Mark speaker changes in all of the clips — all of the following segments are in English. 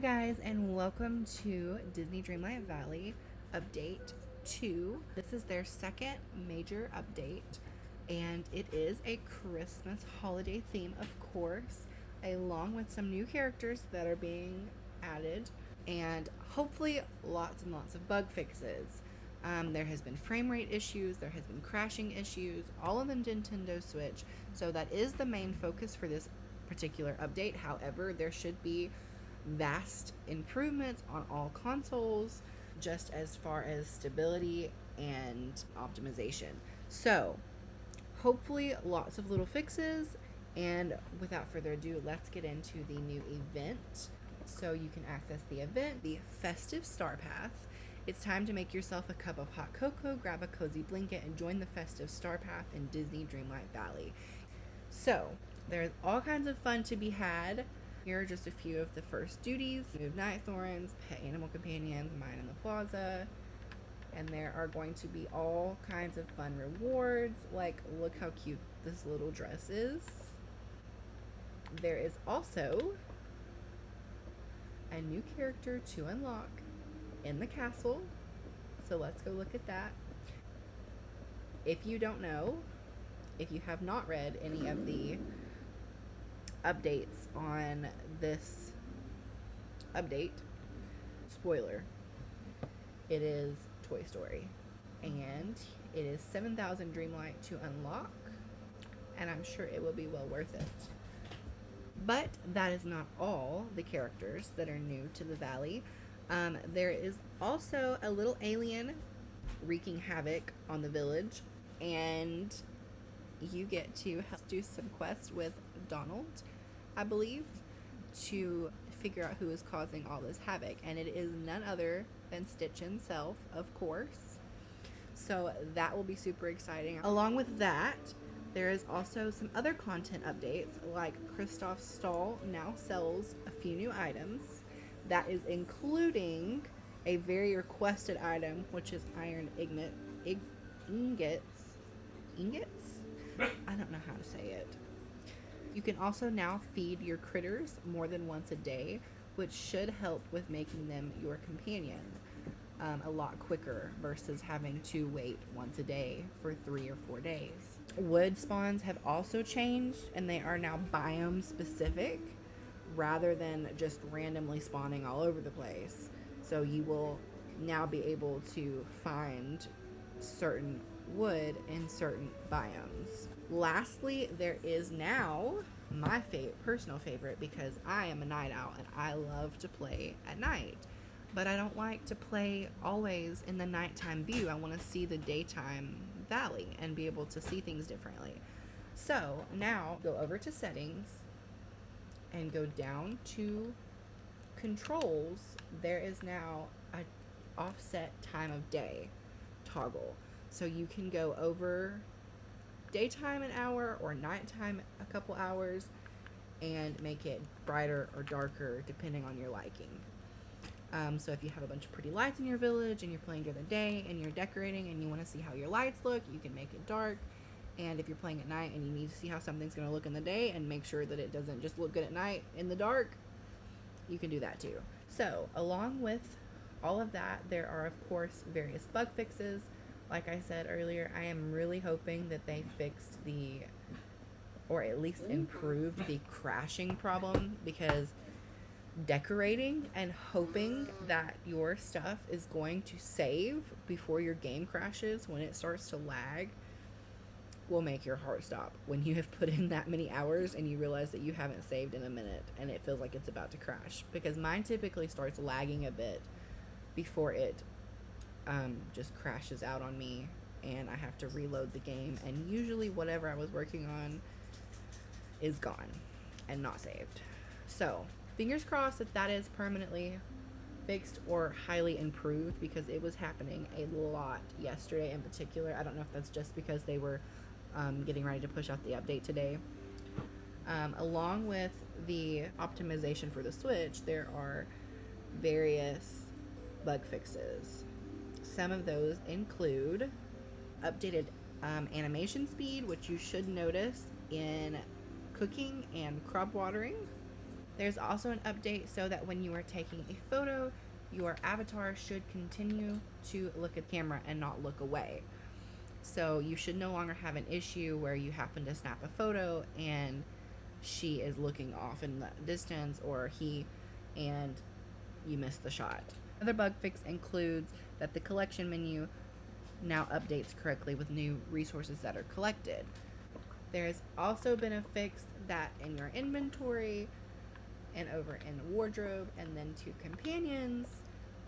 Speaker 1: Hey guys, and welcome to Disney Dreamlight Valley Update 2. This is their second major update, and it is a Christmas holiday theme, of course, along with some new characters that are being added, and hopefully lots and lots of bug fixes. There has been frame rate issues, there has been crashing issues, all on the Nintendo Switch, so that is the main focus for this particular update. However, there should be vast improvements on all consoles, just as far as stability and optimization. So, hopefully, lots of little fixes. And without further ado, let's get into the new event. So, you can access the event, the Festive Star Path. It's time to make yourself a cup of hot cocoa, grab a cozy blanket, and join the Festive Star Path in Disney Dreamlight Valley. So, there's all kinds of fun to be had. Here are just a few of the first duties. Move night thorns, pet animal companions, mine in the plaza. And there are going to be all kinds of fun rewards, like look how cute this little dress is. There is also a new character to unlock in the castle. So let's go look at that. If you don't know, if you have not read any of the updates on this update, spoiler, it is Toy Story, and it is 7,000 Dreamlight to unlock, and I'm sure it will be well worth it. But that is not all the characters that are new to the valley. There is also a little alien wreaking havoc on the village, and you get to do some quests with Donald, I believe, to figure out who is causing all this havoc. And it is none other than Stitch himself, of course. So that will be super exciting. Along with that, there is also some other content updates, like Kristoff's stall now sells a few new items. That is including a very requested item, which is iron ingots. I don't know how to say it. You can also now feed your critters more than once a day, which should help with making them your companion a lot quicker versus having to wait once a day for 3 or 4 days. Wood spawns have also changed, and they are now biome specific rather than just randomly spawning all over the place. So you will now be able to find certain wood in certain biomes. Lastly, there is now my personal favorite, because I am a night owl and I love to play at night, but I don't like to play always in the nighttime view. I want to see the daytime valley and be able to see things differently. So now go over to settings and go down to controls. There is now a offset time of day toggle, so you can go over daytime an hour or nighttime a couple hours and make it brighter or darker depending on your liking. So if you have a bunch of pretty lights in your village and you're playing during the day and you're decorating and you want to see how your lights look, you can make it dark. And if you're playing at night and you need to see how something's going to look in the day and make sure that it doesn't just look good at night in the dark, you can do that too. So along with all of that, there are of course various bug fixes. Like I said earlier, I am really hoping that they fixed or at least improved the crashing problem, because decorating and hoping that your stuff is going to save before your game crashes when it starts to lag will make your heart stop when you have put in that many hours and you realize that you haven't saved in a minute and it feels like it's about to crash. Because mine typically starts lagging a bit before it just crashes out on me and I have to reload the game, and usually whatever I was working on is gone and not saved. So fingers crossed that that is permanently fixed or highly improved, because it was happening a lot yesterday in particular. I don't know if that's just because they were getting ready to push out the update today. Along with the optimization for the Switch, there are various bug fixes. Some of those include updated animation speed, which you should notice in cooking and crop watering. There's also an update so that when you are taking a photo, your avatar should continue to look at the camera and not look away. So you should no longer have an issue where you happen to snap a photo and she is looking off in the distance, or he, and you miss the shot. Another bug fix includes that the collection menu now updates correctly with new resources that are collected. There's also been a fix that in your inventory and over in wardrobe and then to companions,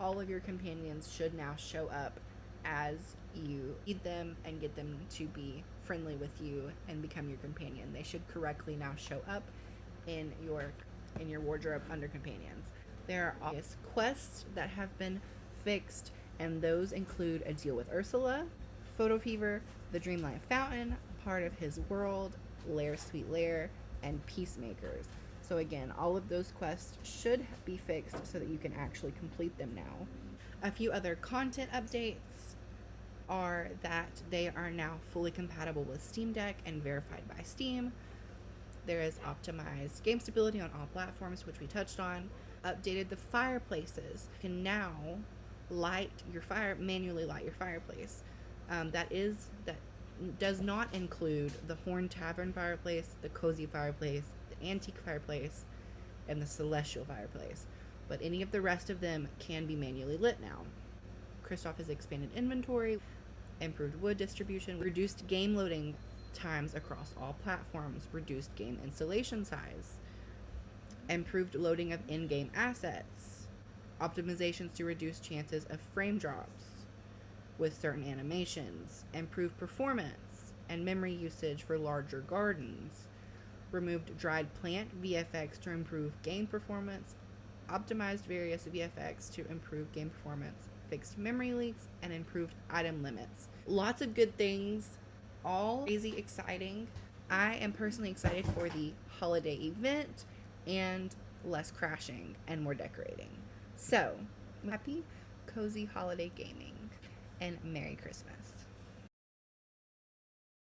Speaker 1: all of your companions should now show up as you feed them and get them to be friendly with you and become your companion. They should correctly now show up in your wardrobe under companions. There are obvious quests that have been fixed, and those include a deal with Ursula, Photo Fever, the Dreamlight Fountain, Part of His World, Lair Sweet Lair, and Peacemakers. So again, all of those quests should be fixed so that you can actually complete them now. A few other content updates are that they are now fully compatible with Steam Deck and verified by Steam. There is optimized game stability on all platforms, which we touched on. Updated the fireplaces. You can now manually light your fireplace. That does not include the Horn Tavern fireplace, the Cozy fireplace, the Antique fireplace, and the Celestial fireplace. But any of the rest of them can be manually lit now. Christoph has expanded inventory, improved wood distribution, reduced game loading times across all platforms, reduced game installation size, improved loading of in-game assets, optimizations to reduce chances of frame drops with certain animations, improved performance and memory usage for larger gardens, removed dried plant VFX to improve game performance, optimized various VFX to improve game performance, fixed memory leaks, and improved item limits. Lots of good things, all crazy exciting. I am personally excited for the holiday event and less crashing and more decorating. So, happy, cozy holiday gaming, and Merry Christmas.